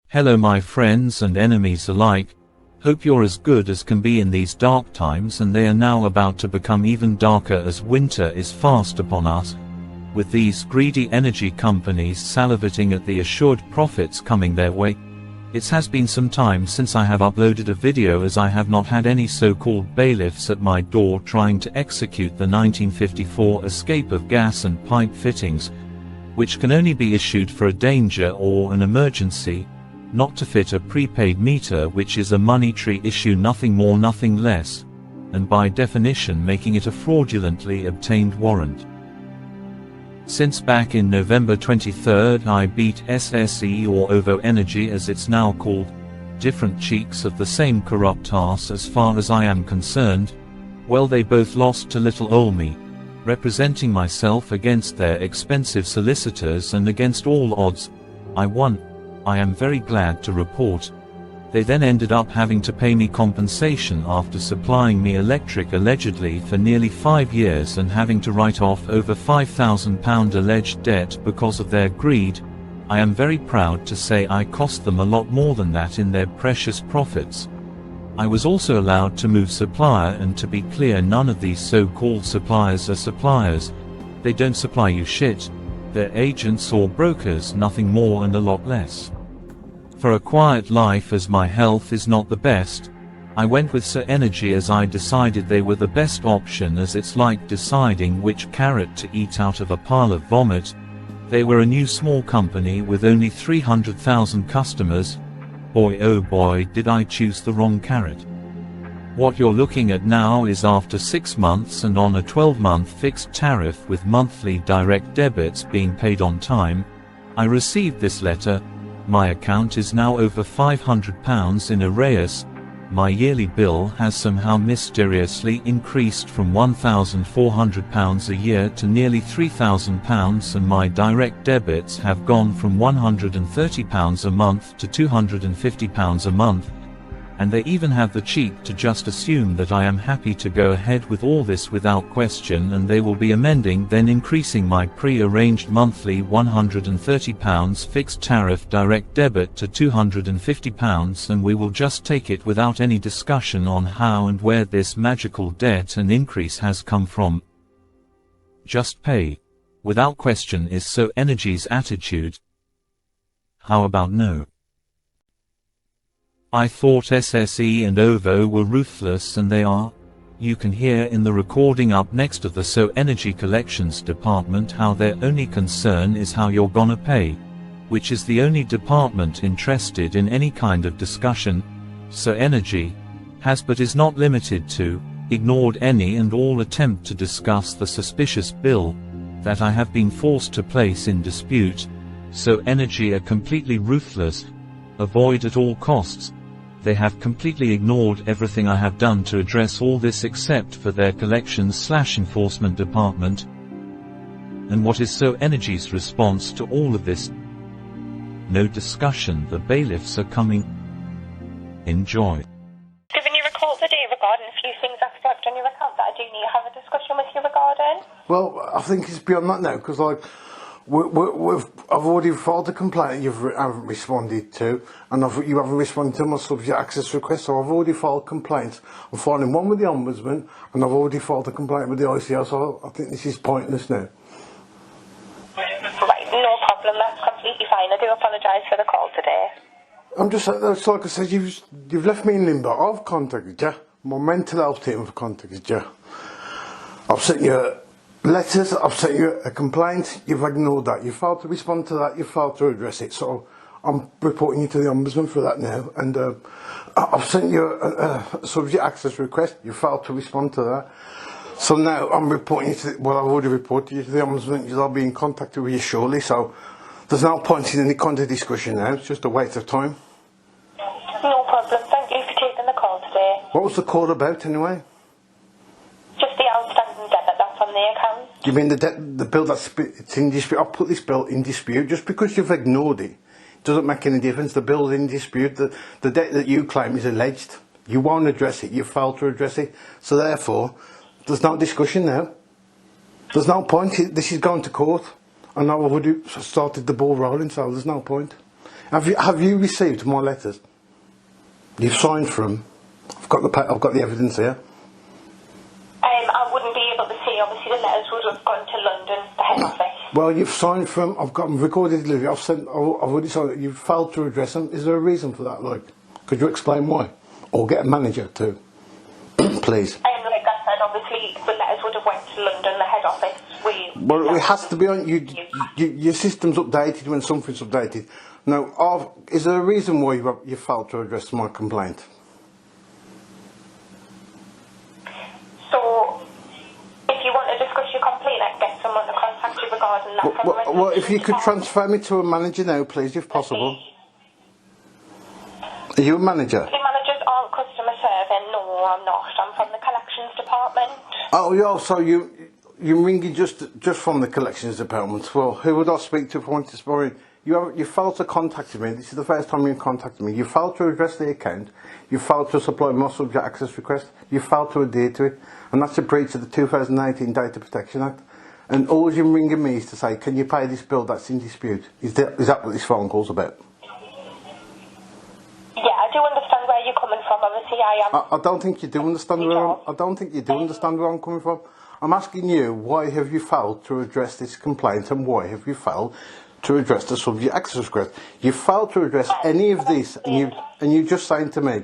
Hello my friends and enemies alike, hope you're as good as can be in these dark times, and they are now about to become even darker as winter is fast upon us, with these greedy energy companies salivating at the assured profits coming their way. It has been some time since I have uploaded a video, as I have not had any so-called bailiffs at my door trying to execute the 1954 escape of gas and pipe fittings, which can only be issued for a danger or an emergency, not to fit a prepaid meter, which is a monetary issue, nothing more nothing less, and by definition making it a fraudulently obtained warrant. Since back in November 23rd I beat SSE, or OVO Energy as it's now called, different cheeks of the same corrupt arse as far as I am concerned, well, they both lost to little ol' me, representing myself against their expensive solicitors, and against all odds, I won. I am very glad to report. They then ended up having to pay me compensation after supplying me electric allegedly for nearly 5 years and having to write off over £5,000 alleged debt because of their greed. I am very proud to say I cost them a lot more than that in their precious profits. I was also allowed to move supplier, and to be clear, none of these so-called suppliers are suppliers. They don't supply you shit. They're agents or brokers, nothing more and a lot less. For a quiet life, as my health is not the best, I went with Sir Energy, as I decided they were the best option, as it's like deciding which carrot to eat out of a pile of vomit. They were a new small company with only 300,000 customers. Boy oh boy, did I choose the wrong carrot. What you're looking at now is after 6 months and on a 12-month fixed tariff with monthly direct debits being paid on time, I received this letter. My account is now over £500 in arrears. My yearly bill has somehow mysteriously increased from £1,400 a year to nearly £3,000, and my direct debits have gone from £130 a month to £250 a month. And they even have the cheek to just assume that I am happy to go ahead with all this without question, and they will be amending, then increasing my pre-arranged monthly £130 fixed tariff direct debit to £250, and we will just take it without any discussion on how and where this magical debt and increase has come from. Just pay. Without question is So Energy's attitude. How about no? I thought SSE and OVO were ruthless, and they are. You can hear in the recording up next of the So Energy Collections Department how their only concern is how you're gonna pay, which is the only department interested in any kind of discussion. So Energy has, but is not limited to, ignored any and all attempt to discuss the suspicious bill that I have been forced to place in dispute. So Energy are completely ruthless. Avoid at all costs. They have completely ignored everything I have done to address all this, except for their collections/enforcement department. And what is So Energy's response to all of this? No discussion. The bailiffs are coming. Enjoy. Giving you a call today regarding a few things I've flagged on your account that I do need to have a discussion with you regarding. Well, I think it's beyond that now, because I've already filed a complaint you haven't responded to, and you haven't responded to my subject access request, so I've already filed complaints. I'm filing one with the Ombudsman, and I've already filed a complaint with the ICO, so I think this is pointless now. Right, no problem, that's completely fine. I do apologise for the call today. I'm just, it's like I said, you've left me in limbo. I've contacted you, my mental health team have contacted you. I've sent you letters, I've sent you a complaint, you've ignored that, you failed to respond to that, you failed to address it, so I'm reporting you to the Ombudsman for that now. And I've sent you a subject access request, you failed to respond to that, so now I'm reporting you to, I've already reported you to the Ombudsman, because I'll be in contact with you shortly, so there's no point in any kind of discussion now, it's just a waste of time. No problem, thank you for taking the call today. What was the call about anyway? Just the outstanding debt that's on the account. You mean the bill that's in dispute? I've put this bill in dispute. Just because you've ignored it doesn't make any difference. The bill's in dispute. The debt that you claim is alleged. You won't address it. You failed to address it. So therefore, there's no discussion now. There's no point. This is going to court. And I've already started the ball rolling, so there's no point. Have you received my letters? You've signed for them. I've got the evidence here. I wouldn't be able to see. Obviously, the letters would have gone to London, the head office. Well, you've signed for them. I've got them recorded delivery. I've already signed it. You've failed to address them. Is there a reason for that? Like, could you explain why? Or get a manager to, please. Like I said, obviously, the letters would have went to London, the head office. Well, it has to be on you. Your system's updated when something's updated. Now, is there a reason why you failed to address my complaint? So, if you want to discuss your complaint, I can get someone to contact you regarding that. Well, if you could transfer me to a manager now, please, if possible. Are you a manager? The managers aren't customer serving. No, I'm not. I'm from the collections department. Oh, yeah. So you're ringing just from the collections department. Well, who would I speak to if I wanted to speak? You failed to contact me. This is the first time you've contacted me. You failed to address the account. You failed to supply my subject access request. You failed to adhere to it. And that's a breach of the 2018 Data Protection Act. And all you're ringing me is to say, can you pay this bill that's in dispute? Is that what this phone call's about? Yeah, I do understand where you're coming from. Obviously, I don't think you do understand I don't think you do understand where I'm coming from. I'm asking you, why have you failed to address this complaint, and why have you failed to address the subject access request? You failed to address any of this, and you're just saying to me,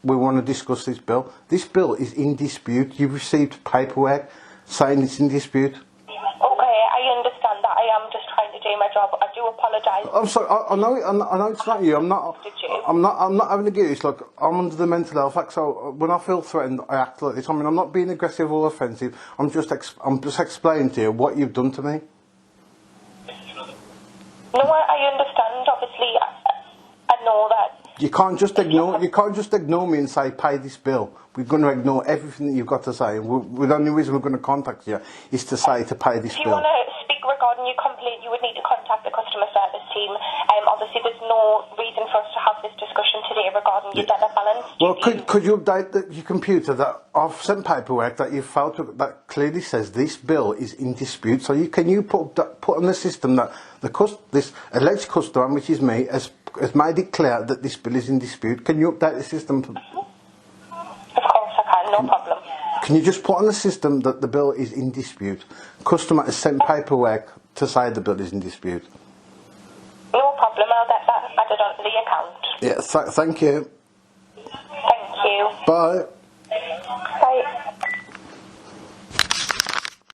we want to discuss this bill. This bill is in dispute. You've received paperwork saying it's in dispute. Okay, I understand that. I am just trying to do my job. I do apologise. I'm sorry. I know it's not you. I'm not having to get this. Like, I'm under the Mental Health Act, so when I feel threatened, I act like this. I mean, I'm not being aggressive or offensive. I'm just explaining to you what you've done to me. No, I understand. Obviously, I know that. You can't just ignore me and say, pay this bill. We're going to ignore everything that you've got to say. The only reason we're going to contact you is to say to pay this bill. If you want to speak regarding your complaint, you would need to contact the customer service team. Obviously, there's no reason for us to have this discussion today regarding your debit balance. Well, could you update your computer that I've sent paperwork that you filed that clearly says this bill is in dispute? So can you put on the system that this alleged customer, which is me, has made it clear that this bill is in dispute? Can you update the system? Of course I can, no problem. Can you just put on the system that the bill is in dispute? Customer has sent paperwork to say the bill is in dispute. No problem, I'll get that added onto the account. Yeah, thank you. Thank you. Bye. Bye.